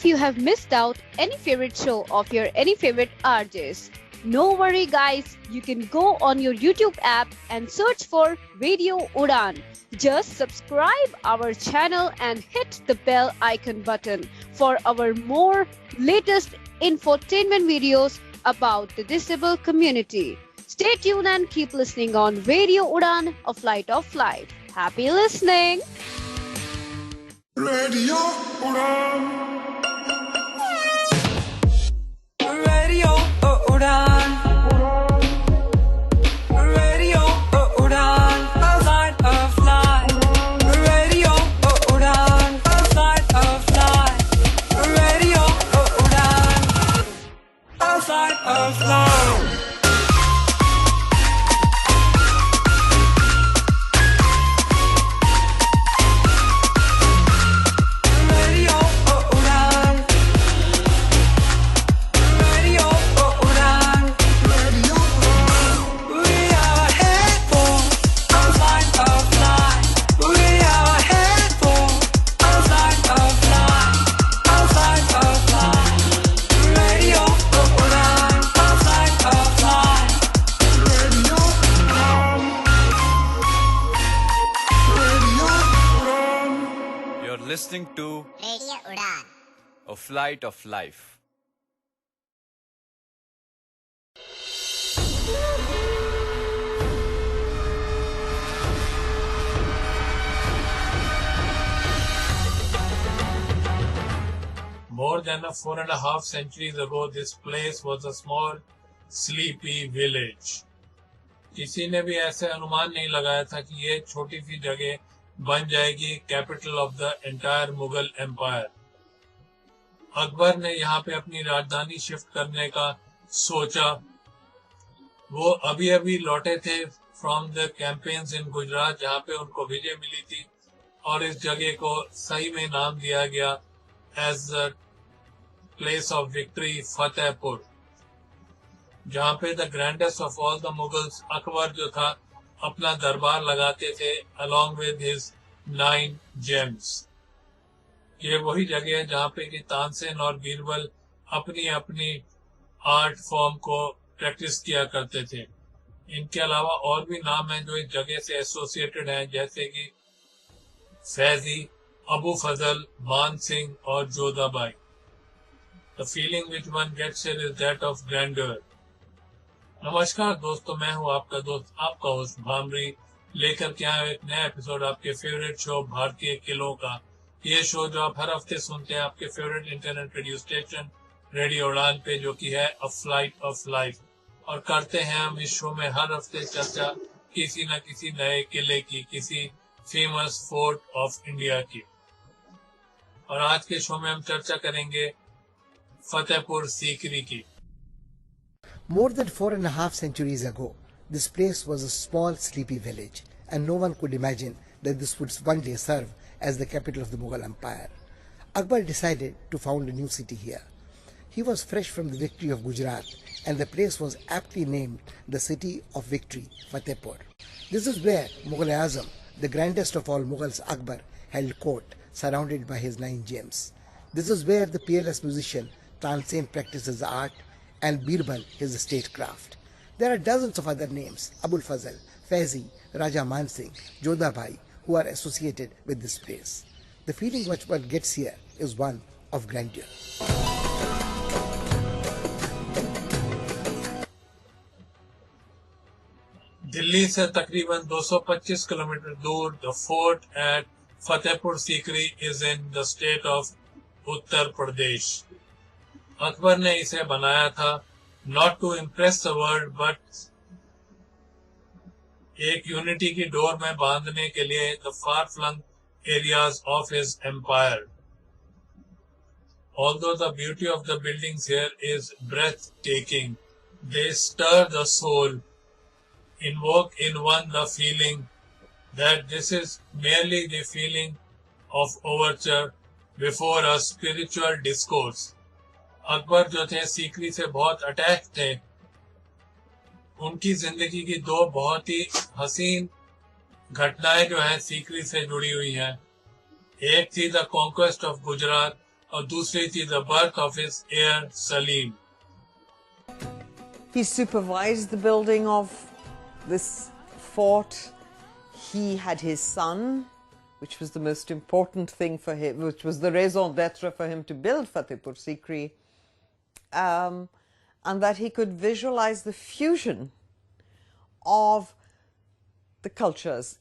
if you have missed out any favorite show of your any favorite RJs. No worry guys, you can go on your YouTube app and search for Radio Udaan. Just subscribe our channel and hit the bell icon button for our more latest infotainment videos about the disabled community. Stay tuned and keep listening on Radio Udaan, a flight of life. Happy listening! Radio Udaan. Radio Udaan. Radio Udaan. A flight of life. Radio Udaan. A flight of life. Radio Udaan. A flight of life. Listening to Radio Udaan, a flight of life. More than 4.5 centuries ago, this place was a small, sleepy village. किसी ने भी ऐसे अनुमान नहीं लगाया था कि ये छोटी सी जगह बन जाएगी capital of the entire Mughal empire. Akbar ने यहाँ पे अपनी राजधानी शिफ्ट करने का सोचा। वो अभी अभी लौटे थे from the campaigns in Gujarat, जहाँ पे उनको विजय मिली थी, और इस जगह को सही में नाम दिया गया as the place of victory, Fatehpur, जहाँ पे the grandest of all the Mughals, Akbar जो था, अपना दरबार लगाते थे along with his 9 gems। ये वही जगह है जहाँ पे कि तानसेन और बीरबल अपनी अपनी आर्ट फॉर्म को प्रैक्टिस किया करते थे। इनके अलावा और भी नाम हैं जो इस जगह से एसोसिएटेड हैं, जैसे कि फैजी, अबू फजल, मान सिंह और Jodha Bai. The feeling which one gets here is that of grandeur। नमस्कार दोस्तों, मैं हूं आपका दोस्त, आपका होस्ट भामरी, लेकर के आया एक नया एपिसोड आपके फेवरेट शो भारतीय किलों का। ये शो जो आप हर हफ्ते सुनते हैं आपके favourite internet radio station radio उड़ान पे, जो कि है अ फ्लाइट ऑफ लाइफ। और करते हैं हम इस शो में हर हफ्ते चर्चा किसी न किसी नए किले की, किसी फेमस फोर्ट ऑफ इंडिया की। और आज के शो में हम चर्चा करेंगे फतेहपुर सीकरी की। More than 4.5 centuries ago, this place was a small, sleepy village, and no one could imagine that this would one day serve as the capital of the Mughal Empire. Akbar decided to found a new city here. He was fresh from the victory of Gujarat, and the place was aptly named the City of Victory, Fatehpur. This is where Mughal-e-Azam, the grandest of all Mughals, Akbar, held court, surrounded by his 9 gems. This is where the peerless musician Tansen practices art, and Birbal his statecraft. There are dozens of other names, Abul Fazal, Faizi, Raja Man Singh, Jodhabai, who are associated with this place. The feeling which one gets here is one of grandeur. Delhi से तकरीबन 225 किलोमीटर दूर the fort at Fatehpur Sikri is in the state of Uttar Pradesh. Akbar ने इसे बनाया था not to impress the world but एक unity की डोर में बांधने के लिए the far flung areas of his empire. Although the beauty of the buildings here is breathtaking, they stir the soul, invoke in one the feeling that this is merely the feeling of overture before a spiritual discourse। Akbar जो थे सीकरी से बहुत attach थे। उनकी जिंदगी की 2 बहुत ही हसीन घटनाएं जो हैं सीकरी से जुड़ी हुई हैं। एक थी द कॉन्क्वेस्ट ऑफ गुजरात, और दूसरी थी the birth of his heir Salim. He supervised the building of this fort. He had his son, which was the most important thing for him, which was the raison d'etre for him to build Fatehpur Sikri, and that he could visualize the fusion of the cultures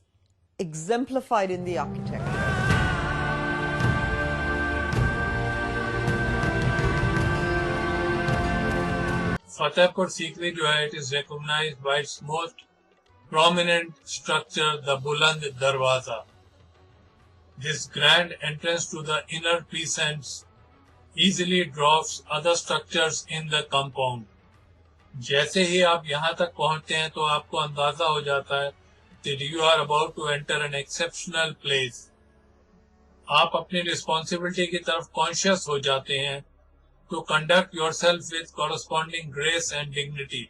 exemplified in the architecture. Fatehpur Sikri जो है, it is recognized by its most prominent structure, the बुलंद दरवाजा. This grand entrance to the inner precincts easily dwarfs other structures in the compound. जैसे ही आप यहाँ तक पहुँचते हैं तो आपको अंदाजा हो जाता है that you are about to enter an exceptional place. आप अपनी रिस्पॉन्सिबिलिटी की तरफ कॉन्शियस हो जाते हैं to conduct yourself with corresponding grace and dignity.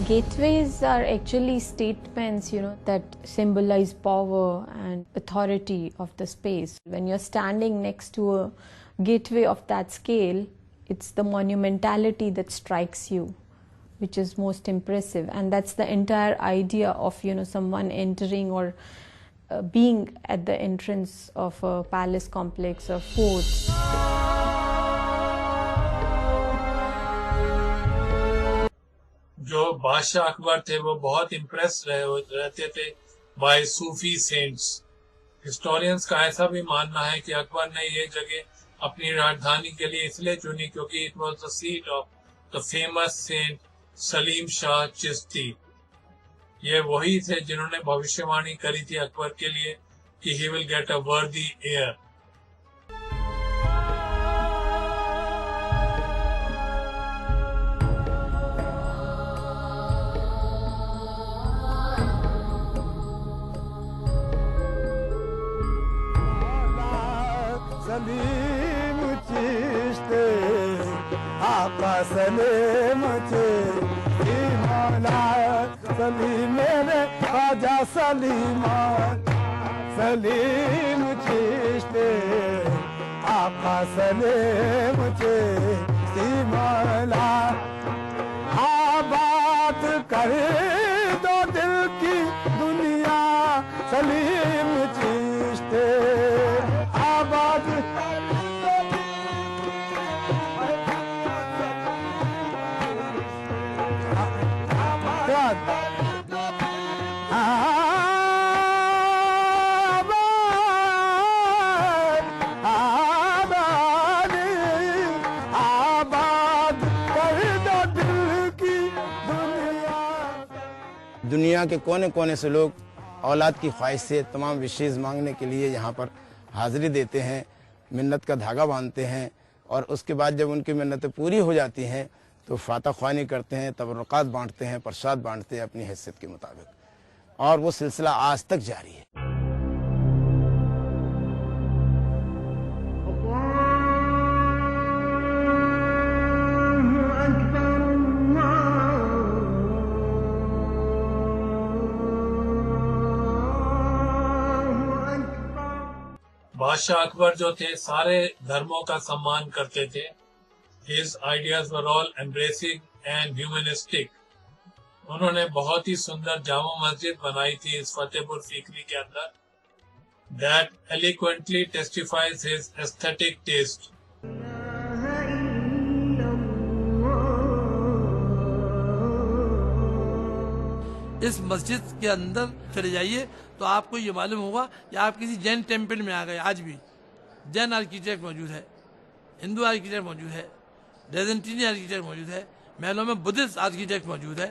Gateways are actually statements, that symbolize power and authority of the space. When you're standing next to a gateway of that scale, it's the monumentality that strikes you, which is most impressive. And that's the entire idea of, someone entering or being at the entrance of a palace complex or fort. जो बादशाह अकबर थे वो बहुत impress रहते थे bye सूफी cents. Historians का ऐसा भी मानना है कि अकबर ने ये जगह अपनी राजधानी के लिए इसलिए चुनी क्योंकि it was the seat of the famous saint Salim Shah Chishti. ये वही थे जिन्होंने भविष्यवाणी करी थी अकबर के लिए कि ही विल गेट अ वर्दी हेयर। सलीम चिश्ते आका सलीम चिश्ती मौला सलीम मेरे ख्वाजा सलीमा सलीम चिश्ते आका सलीम चिश्ती मौला आबाद करे दो दिल की दुनिया सलीम चिश्ते आबाद दुनिया के कोने कोने से लोग औलाद की ख्वाहिश से तमाम विशेष मांगने के लिए यहाँ पर हाजिरी देते हैं, मिन्नत का धागा बांधते हैं और उसके बाद जब उनकी मिन्नतें पूरी हो जाती हैं तो फातह ख्वानी करते हैं, तबरुकात बांटते हैं, प्रसाद बांटते हैं अपनी हैसियत के मुताबिक और वो सिलसिला आज तक जारी है। बादशाह अकबर जो थे सारे धर्मों का सम्मान करते थे। His ideas were all embracing and humanistic. उन्होंने बहुत ही सुंदर जामा मस्जिद बनाई थी इस फतेहपुर सीकरी के अंदर। That eloquently testifies his aesthetic taste. इस मस्जिद के अंदर चले जाइए तो आपको ये मालूम होगा कि आप किसी जैन टेम्पल में आ गए। आज भी जैन आर्किटेक्ट मौजूद है, हिंदू आर्किटेक्ट मौजूद है, डेजेंटिनी आर्किटेक्ट मौजूद है, महलों में बुद्धिस्ट आर्किटेक्ट मौजूद है।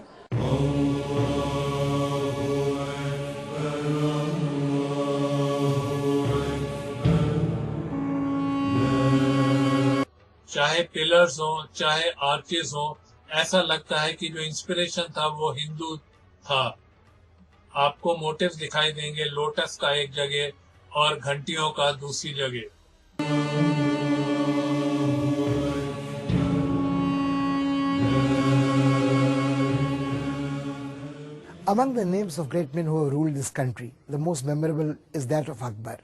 चाहे पिलर्स हो चाहे आर्चेस हो, ऐसा लगता है कि जो इंस्पिरेशन था वो हिंदू था। आपको मोटिव्स दिखाई देंगे, लोटस का एक जगह और घंटियों का दूसरी जगह। Among the names of great men who have ruled this country, the most memorable is that of Akbar.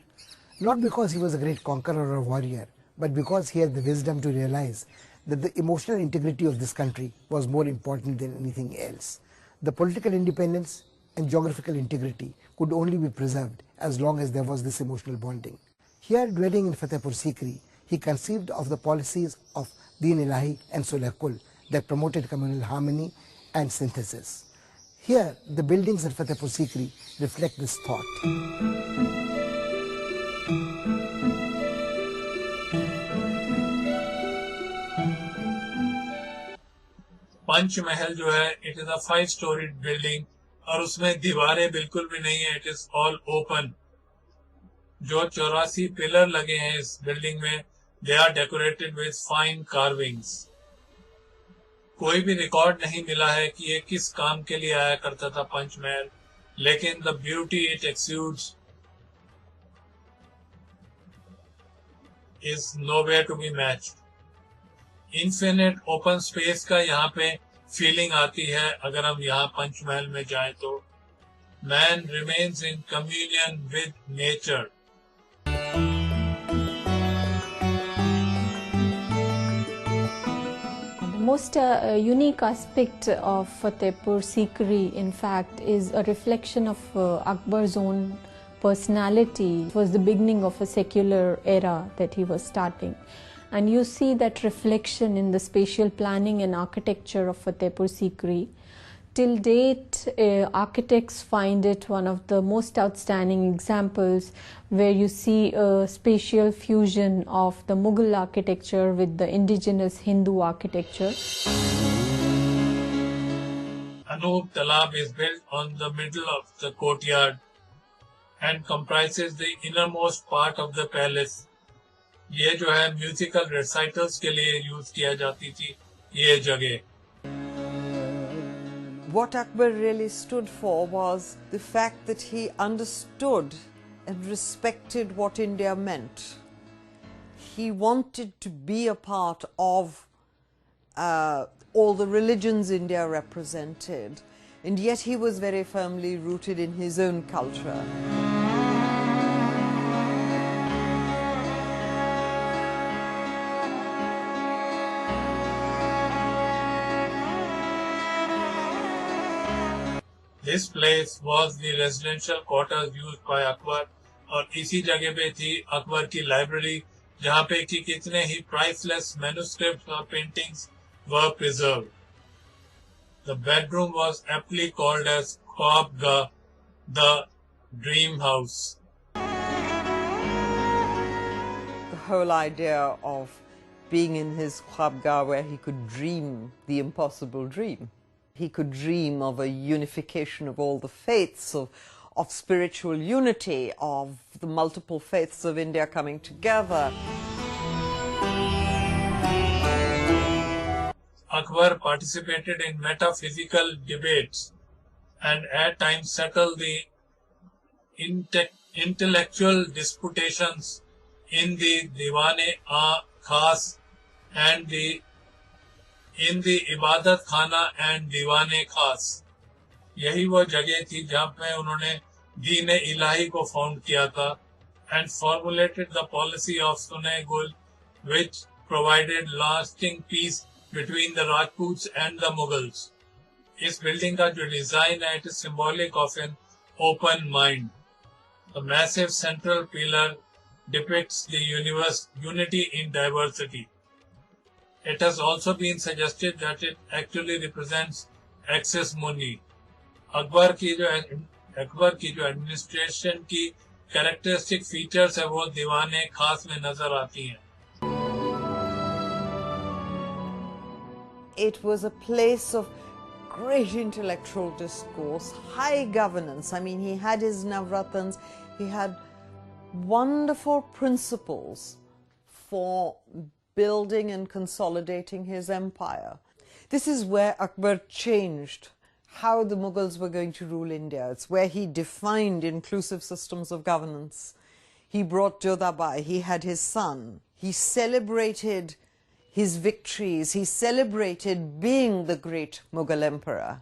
Not because he was a great conqueror or warrior, but because he had the wisdom to realize that the emotional integrity of this country was more important than anything else. The political independence and geographical integrity could only be preserved as long as there was this emotional bonding. Here, dwelling in Fatehpur Sikri, he conceived of the policies of Deen Ilahi and Sulh Kul that promoted communal harmony and synthesis. Here, the buildings in Fatehpur Sikri reflect this thought. पंच महल जो है, it is a 5-storied building और उसमें दीवारें बिल्कुल भी नहीं है, it is all open. जो 84 पिलर लगे हैं इस बिल्डिंग में, they are decorated with fine carvings. कोई भी रिकॉर्ड नहीं मिला है कि ये किस काम के लिए आया करता था पंचमहल, लेकिन the beauty it exudes is nowhere to be matched. Infinite open space का यहाँ पे फीलिंग आती है अगर हम यहाँ पंचमहल में जाएं तो. Man remains in communion with nature. The most unique aspect of Fatehpur Sikri, in fact, is a reflection of Akbar's own personality. It was the beginning of a secular era that he was starting. And you see that reflection in the spatial planning and architecture of Fatehpur Sikri. Till date, architects find it one of the most outstanding examples where you see a spatial fusion of the Mughal architecture with the indigenous Hindu architecture. Anup Talab is built on the middle of the courtyard and comprises the innermost part of the palace. ये जो है musical रेसाइटल्स के लिए use किया जाती थी ये जगह. What Akbar really stood for was the fact that he understood and respected what India meant. He wanted to be a part of all the religions India represented, and yet he was very firmly rooted in his own culture. This place was the residential quarters used by Akbar और इसी जगह पे थी अकबर की library जहाँ पे कि कितने ही priceless manuscripts और paintings were preserved. The bedroom was aptly called as Khwabgah, the dream house. The whole idea of being in his Khwabgah where he could dream the impossible dream. He could dream of a unification of all the faiths, of spiritual unity, of the multiple faiths of India coming together. Akbar participated in metaphysical debates and at times settled the intellectual disputations in the Diwan-e-Khas and in the Ibadat Khana and Diwan-e-Khas. यही वो जगह थी जहाँ पे उन्होंने दीन-ए-इलाही को found किया था and formulated the policy of Sulh-Kul, which provided lasting peace between the Rajputs and the Mughals. इस बिल्डिंग का जो डिजाइन है, it is symbolic of an open mind. The massive central pillar depicts the universe, unity in diversity. It has also been suggested that it actually represents excess money. Akbar की जो administration की characteristic features है वो दीवाने खास में नजर आती हैं. It was a place of great intellectual discourse, high governance. I mean, he had his Navratans, he had wonderful principles for building and consolidating his empire. This is where Akbar changed how the Mughals were going to rule India. It's where he defined inclusive systems of governance. He brought Jodhabai, he had his son. He celebrated his victories. He celebrated being the great Mughal emperor.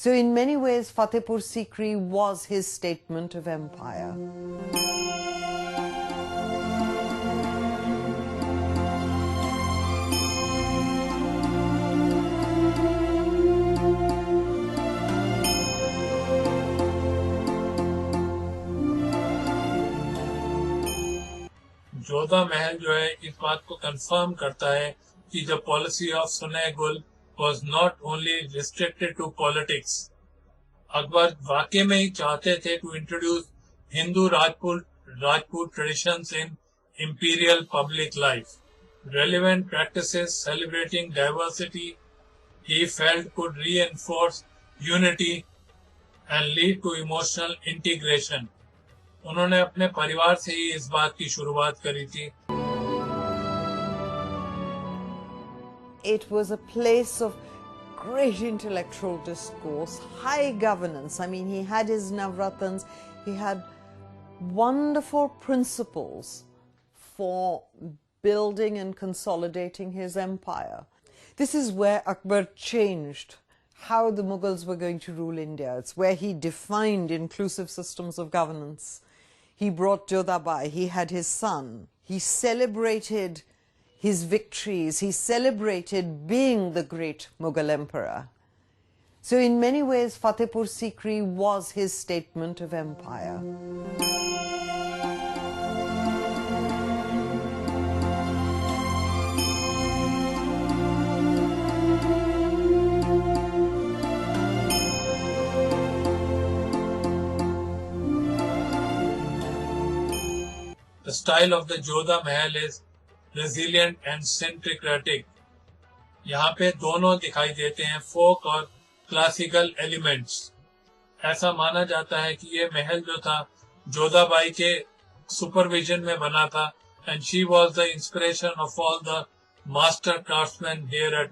So in many ways, Fatehpur Sikri was his statement of empire. Jodha महल जो है इस बात को confirm करता है कि the policy of सुने गुल was not only restricted to politics. Akbar वाकई में ही चाहते थे to introduce Hindu Rajput traditions in imperial public life. Relevant practices celebrating diversity he felt could reinforce unity and lead to emotional integration. उन्होंने अपने परिवार से ही इस बात की शुरुआत करी थी. It was a place of great intellectual discourse, high governance. I mean, he had his Navratans, he had wonderful principles for building and consolidating his empire. This is where Akbar changed how the Mughals were going to rule India. It's where he defined inclusive systems of governance. He brought Jodhabai, he had his son, he celebrated his victories, he celebrated being the great Mughal emperor. So in many ways, Fatehpur Sikri was his statement of empire. The style of the Jodha Mahal is resilient and syncretic. यहाँ पे दोनों दिखाई देते हैं, folk और classical elements. ऐसा माना जाता है कि ये महल जो था जोधाबाई के supervision में बना था, and she was the inspiration of all the master craftsmen here at.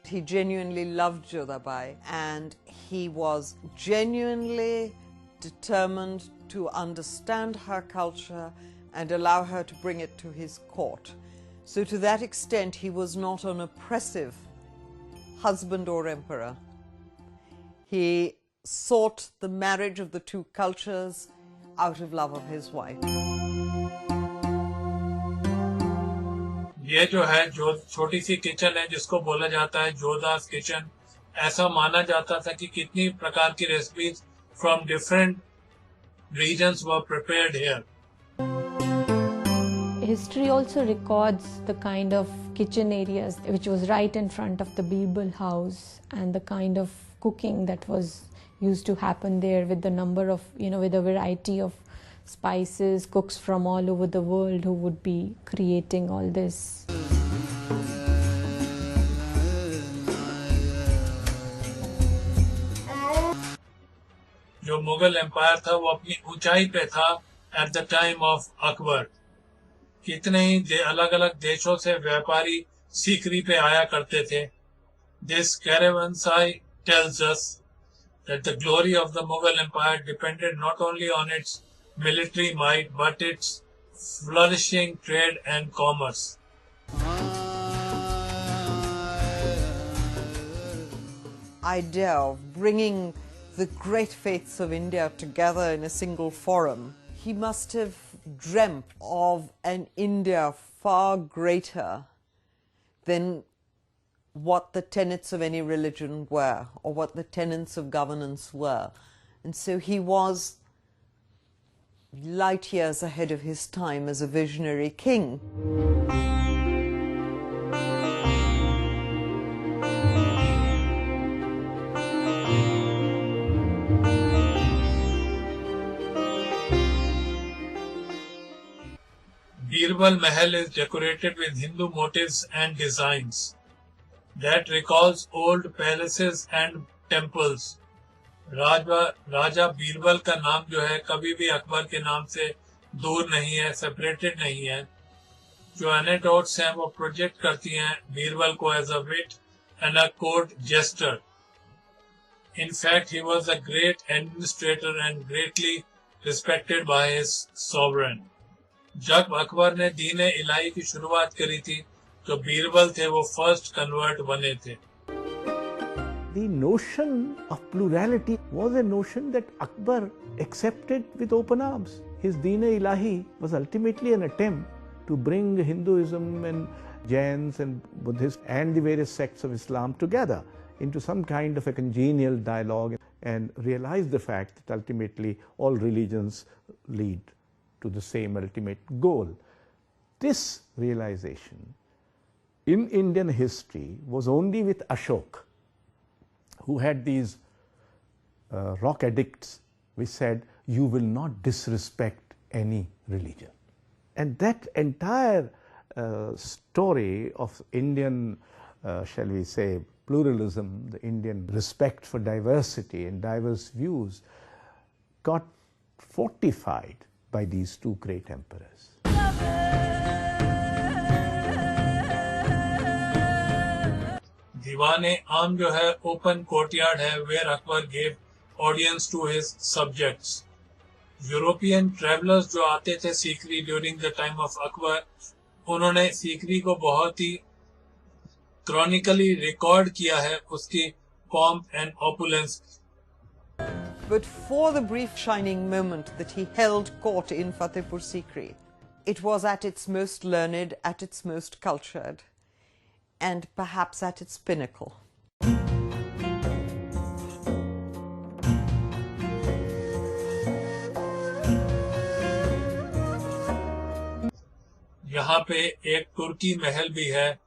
He genuinely loved Jodhabai and he was genuinely determined to understand her culture and allow her to bring it to his court. So to that extent, he was not an oppressive husband or emperor. He sought the marriage of the two cultures out of love of his wife. ये जो है जो छोटी सी kitchen है जिसको बोला जाता है जोधा's किचन, ऐसा माना जाता था कि कितनी प्रकार की recipes from different regions were prepared here. History also records the kind of kitchen areas which was right in front of the Birbal house and the kind of cooking that was used to happen there with the number of, with a variety of spices, cooks from all over the world who would be creating all this. जो Mughal empire था वो अपनी ऊंचाई पे था at the time of Akbar. कितने ही अलग अलग देशों से व्यापारी सीकरी पे आया करते थे. This caravanserai tells us that the glory of the Mughal Empire depended not only on its military might but its flourishing trade and commerce. Idea of bringing the great faiths of India together in a single forum. He must have dreamt of an India far greater than what the tenets of any religion were or what the tenets of governance were. And so he was light years ahead of his time as a visionary king. Birbal Mahal is decorated with Hindu motifs and designs that recalls old palaces and temples. राजा बीरबल का नाम जो है कभी भी अकबर के नाम से दूर नहीं है, सेपरेटेड नहीं है. जो एनेक्डोट्स हैं वो प्रोजेक्ट करती हैं बीरबल को as a wit and a court jester. In fact, he was a great administrator and greatly respected by his sovereign. जब अकबर ने दीन इलाही की शुरुआत करी थी जो बीरबल थे वो फर्स्ट कन्वर्ट बने थे। The notion of plurality was a notion that Akbar accepted with open arms. His Deen-e-Ilahi was ultimately an attempt to bring Hinduism and Jains and Buddhists and the various sects of Islam together into some kind of a congenial dialogue and realize the fact that ultimately all religions lead to the same ultimate goal. This realization in Indian history was only with Ashok, who had these rock edicts which said, you will not disrespect any religion. And that entire story of Indian, shall we say, pluralism, the Indian respect for diversity and diverse views, got fortified by these two great emperors. दीवाने आम जो है open courtyard है where Akbar gave audience to his subjects. European travellers जो आते थे Sikri during the time of Akbar, उन्होंने सीकरी को बहुत ही क्रॉनिकली रिकॉर्ड किया है उसकी pomp and opulence. But for the brief shining moment that he held court in Fatehpur Sikri, it was at its most learned, at its most cultured, and perhaps at its pinnacle. यहाँ पे एक तुर्की महल भी है.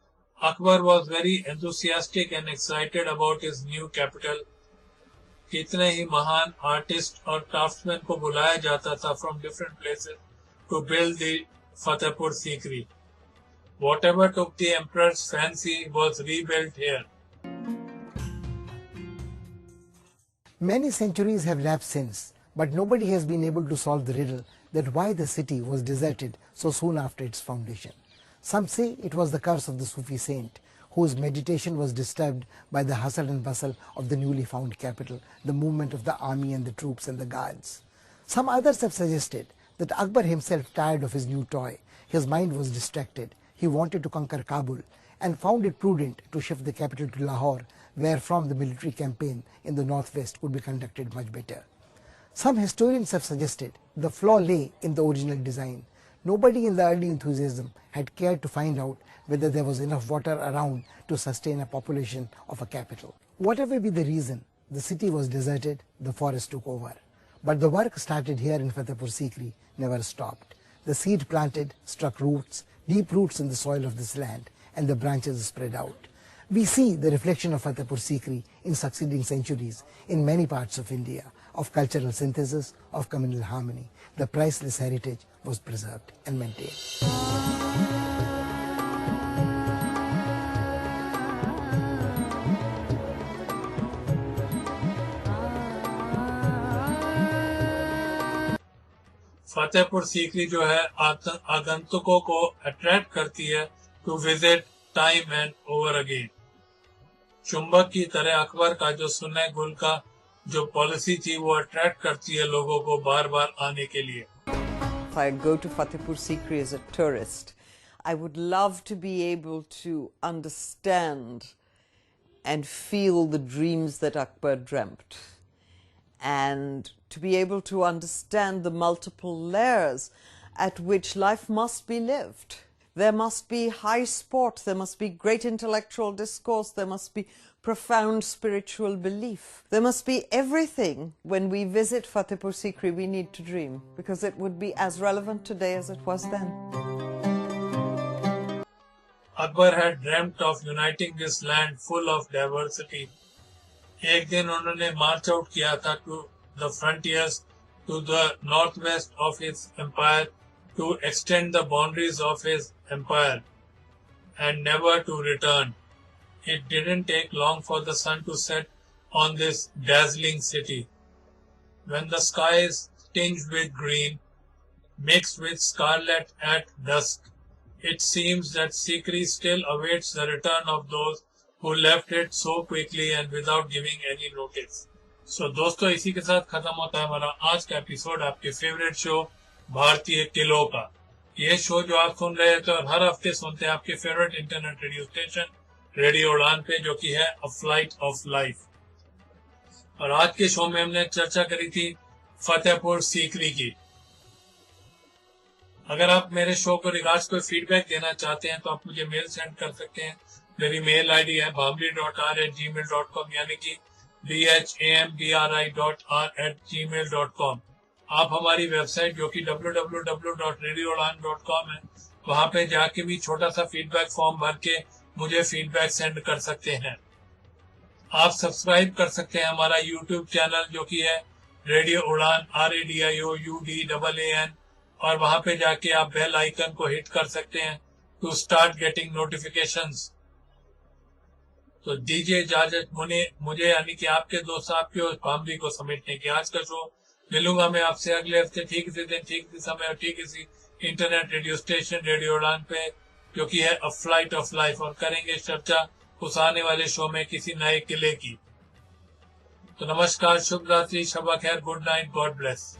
Akbar was very enthusiastic and excited about his new capital. कितने ही महान artist और craftsman को बुलाया जाता था from different places to build the Fatehpur Sikri. Whatever took the emperor's fancy was rebuilt here. Many centuries have lapsed since, but nobody has been able to solve the riddle that why the city was deserted so soon after its foundation. Some say it was the curse of the Sufi saint, whose meditation was disturbed by the hustle and bustle of the newly found capital, the movement of the army and the troops and the guards. Some others have suggested that Akbar himself tired of his new toy. His mind was distracted. He wanted to conquer Kabul and found it prudent to shift the capital to Lahore, where from the military campaign in the northwest could be conducted much better. Some historians have suggested the flaw lay in the original design. Nobody in the early enthusiasm had cared to find out whether there was enough water around to sustain a population of a capital. Whatever be the reason, the city was deserted, the forest took over. But the work started here in Fatehpur Sikri never stopped. The seed planted struck roots, deep roots in the soil of this land, and the branches spread out. We see the reflection of Fatehpur Sikri in succeeding centuries in many parts of India, of cultural synthesis, of communal harmony. The priceless heritage was preserved and maintained. Fatehpur Sikri जो है आगंतुकों को attract करती है to visit time and over again. चुंबक की तरह अकबर का जो सुन्नह गुल का जो पॉलिसी थी वो अट्रैक्ट करती है लोगों को बार बार आने के लिए. If I go to Fatehpur Sikri as a tourist, I would love to be able to understand and feel the dreams that Akbar dreamt, and to be able to understand the multiple layers at which life must be lived. There must be high sport, there must be great intellectual discourse, there must be profound spiritual belief. There must be everything. When we visit Fatehpur Sikri, we need to dream, because it would be as relevant today as it was then. Akbar had dreamt of uniting this land full of diversity. एक दिन उन्होंने march out किया था to the frontiers, to the northwest of his empire, to extend the boundaries of his empire, and never to return. It didn't take long for the sun to set on this dazzling city. When the sky is tinged with green, mixed with scarlet at dusk, it seems that Sikri still awaits the return of those who left it so quickly and without giving any notice. So दोस्तों, इसी के साथ खत्म होता है हमारा आज का एपिसोड आपके फेवरेट शो भारतीय किलों का. ये शो जो आप सुन रहे थे और हर हफ्ते सुनते हैं आपके favourite internet radio station radio उड़ान पे, जो कि है अ फ्लाइट ऑफ लाइफ। और आज के शो में हमने चर्चा करी थी फतेहपुर सीकरी की। अगर आप मेरे शो को रिगार्ड्स कोई फीडबैक देना चाहते हैं तो आप मुझे मेल सेंड कर सकते हैं। मेरी मेल आईडी है bhamri.r@gmail.com, यानी कि bhambri.r@gmail.com। आप हमारी वेबसाइट जो कि www.radioudan.com है, वहां पे जाके भी छोटा सा फीडबैक फॉर्म भर के मुझे फीडबैक सेंड कर सकते हैं। आप सब्सक्राइब कर सकते हैं हमारा यूट्यूब चैनल जो कि है रेडियो उड़ान RADIOUDAAN, और वहां पे जाके आप बेल आइकन को हिट कर सकते हैं टू स्टार्ट गेटिंग नोटिफिकेशंस। तो दीजिए इजाजत मुझे यानी कि आपके दोस्त आपके और भामरी को समेटने की आज का शो। मिलूंगा मैं आपसे अगले हफ्ते ठीक इसी दिन, ठीक इसी समय और ठीक इसी इंटरनेट रेडियो स्टेशन रेडियो उड़ान पे, जो कि है अ फ्लाइट ऑफ लाइफ, और करेंगे चर्चा उस आने वाले शो में किसी नए किले की। तो नमस्कार, शुभ रात्रि, शब खैर, गुड नाइट, गॉड ब्लेस।